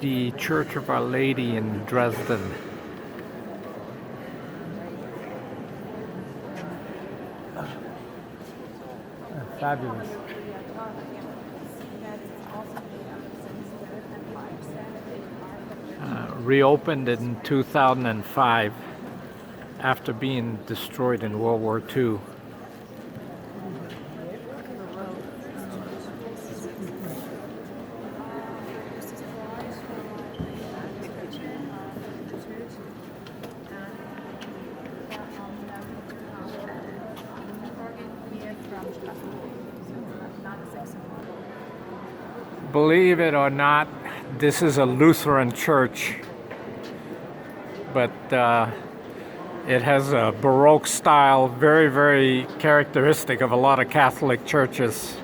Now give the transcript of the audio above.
the Church of Our Lady in Dresden. Fabulous. Reopened in 2005 after being destroyed in World War II. Believe it or not, this is a Lutheran church, but it has a Baroque style, very, very characteristic of a lot of Catholic churches.